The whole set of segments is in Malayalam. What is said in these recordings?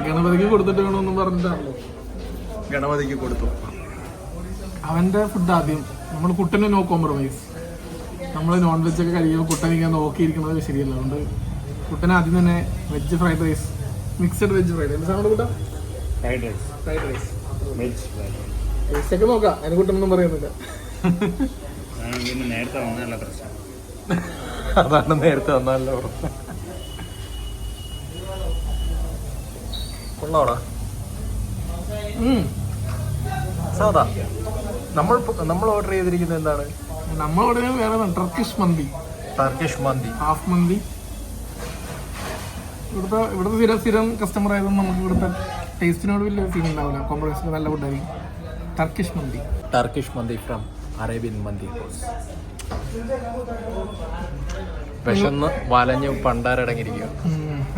ഗണപതിക്ക് കൊടുത്തിട്ട് വേണമെന്നും പറഞ്ഞിട്ടാണല്ലോ. ഗണപതിക്ക് കൊടുത്തു. അവന്റെ ഫുഡ് ആദ്യം. നമ്മൾ കുട്ടന് നോ കോംപ്രമൈസ്. നമ്മൾ നോൺ വെജ് ഒക്കെ കഴിയുമ്പോൾ കുട്ടനിക്കാൻ നോക്കിയിരിക്കുന്നത് ശരിയല്ല. അതുകൊണ്ട് കുട്ടന് ആദ്യം തന്നെ veg fried rice, mixed veg fried rice. എന്താണ് കൂട്ടാ? ഫ്രൈഡ് റൈസ് ടേസ്റ്റ് ഒക്കെ നോക്കാം. അതിന് കുട്ടനൊന്നും പറയുന്നില്ല. നേരത്തെ വന്നല്ല പ്രശ്നം. അതാണ് നേരത്തെ വന്നല്ല പ്രശ്നം. കൊള്ളാടാ സാധാ. നമ്മൾ ഓർഡർ ചെയ്തിരിക്കുന്നത് എന്താണ്? നമ്മൾ ഓർഡർ വേറെ ടർക്കിഷ് മന്തി. ഹാഫ് മന്തി. ഇവിടുത്തെ സ്ഥിരം കസ്റ്റമർ ആയതുകൊണ്ട് നമുക്ക് ഇവിടുത്തെ ടേസ്റ്റിനോട് വലിയ ഫീൽ ഉണ്ടാവില്ല. കോംപ്രമൈസിൽ നല്ല ഫുഡായിരിക്കും. Turkish mandi from Arabian mandi house. വിശന്ന് വലഞ്ഞ് പണ്ടാരടങ്ങിയിരിക്കുക.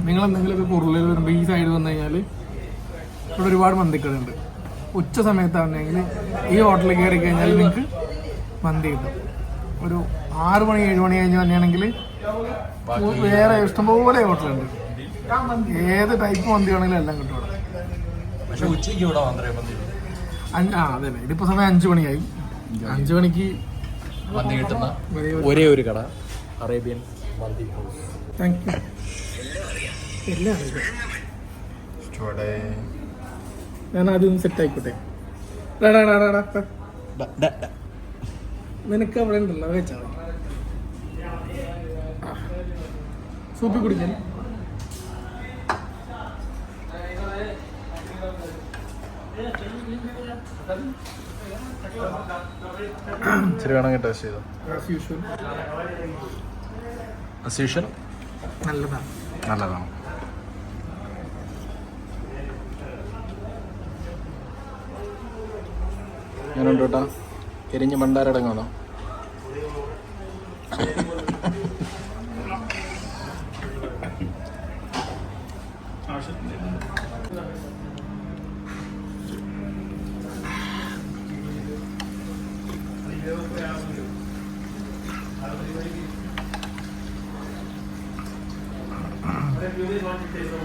നിങ്ങൾ എന്തെങ്കിലുമൊക്കെ കുറുളിൽ വരുമ്പോൾ ഈ സൈഡ് വന്നു കഴിഞ്ഞാൽ ഇവിടെ ഒരുപാട് മന്തിക്കടയുണ്ട്. ഉച്ച സമയത്താണെങ്കിൽ ഈ ഹോട്ടലിൽ കയറി കഴിഞ്ഞാൽ നിങ്ങൾക്ക് മന്തി കിട്ടും. ഒരു 6 മണി 7 മണി കഴിഞ്ഞ് തന്നെയാണെങ്കിൽ വേറെ ഇഷ്ടംപോലെ ഹോട്ടലുണ്ട്. ഏത് ടൈപ്പ് മന്തി വേണമെങ്കിലും എല്ലാം കിട്ടും ഇവിടെ. പക്ഷെ ഉച്ചയ്ക്ക് ഇവിടെ അതെ. ഇതിപ്പോൾ സമയം 5 മണിയായി. 5 മണിക്ക് മന്തി കിട്ടുന്ന ഒരേ ഒരു കട Arabian mandi house. Thank you. എല്ലാം ഞാൻ ആദ്യം സെറ്റ് ആയിക്കോട്ടെ. നിനക്ക് അവിടെ ഉണ്ടല്ലോ, വെച്ചാൽ സൂപ്പി കുടിക്കാൻ. ശരി, വേണമെങ്കിൽ ടേസ്റ്റ് ചെയ്തോ. നല്ലതാണ്. ഞാനുണ്ട് കേട്ടാ. എരിഞ്ഞ് മണ്ടാരടങ്ങാന്നോ?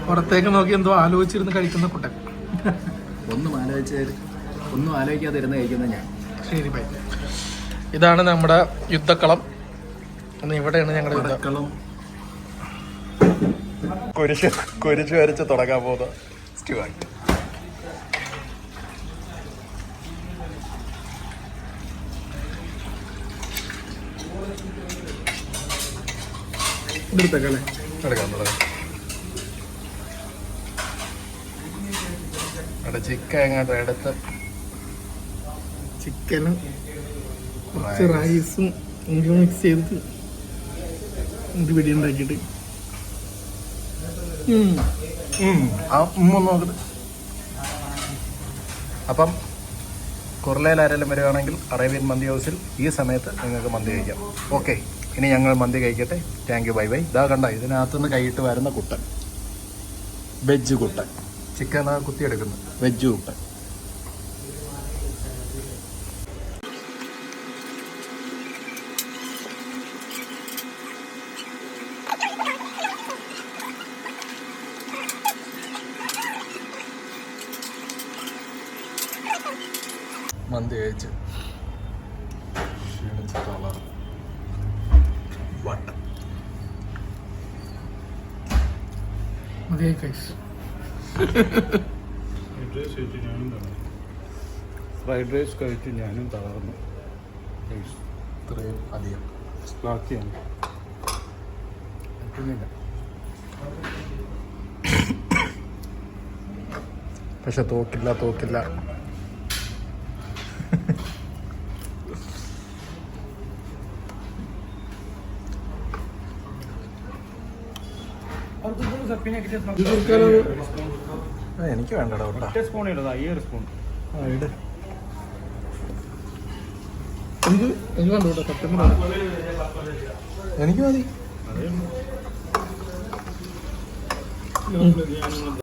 പുറത്തേക്ക് നോക്കി എന്തോ ആലോചിച്ചിരുന്ന് കഴിക്കുന്ന കുട്ടൻ. ഒന്നും ആലോചിക്കാതെ ഇരുന്ന് കഴിക്കുന്ന ഞാൻ. ശരി ബൈ. ഇതാണ് നമ്മുടെ യുദ്ധക്കളം. ഇവിടെയാണ് ഞങ്ങളുടെ യുദ്ധക്കളം. കുരിശ് വരച്ച് തുടങ്ങാൻ പോകുന്ന സ്റ്റുവാർട്ട്. എടുത്തേക്കല്ലേ? എടുക്കാം. ചിക്കൻ എങ്ങോട്ട് എടുത്ത് ചിക്കനും കുറച്ച് റൈസും മിക്സ് ചെയ്തിട്ട് ഇത് പിടി ഉണ്ടാക്കിയിട്ട് നോക്കട്ടെ. അപ്പം കുർലയിൽ ആരെങ്കിലും വരികയാണെങ്കിൽ അറേബ്യൻ മന്തി ഹൗസിൽ ഈ സമയത്ത് നിങ്ങൾക്ക് മന്തി കഴിക്കാം. ഓക്കെ, ഇനി ഞങ്ങൾ മന്തി കഴിക്കട്ടെ. Thank you, bye bye. ഇതാ കണ്ട, ഇതിനകത്തുനിന്ന് കൈയിട്ട് വരുന്ന കുട്ടൻ, വെജ് കുട്ടൻ. ചിക്കൻ കുത്തിയെടുക്കുന്നു, വെജ് കുട്ടൻ. മന്തി കഴിച്ച് ക്ഷീണിച്ചിട്ടുള്ള വട്ടം. മതിയായി കഴിച്ചു. ഫ്രൈഡ് റൈസ് കഴിച്ച് ഞാനും തളർന്നു. ഇത്രയും അധികം ബാക്കിയാണ് പറ്റുന്നില്ല. പക്ഷെ തോക്കില്ല. എനിക്ക് വേണ്ടടാ. സ്പൂൺ ഇടാ. ഈ ഒരു സ്പൂൺ ഇട്. എനിക്ക് മതി.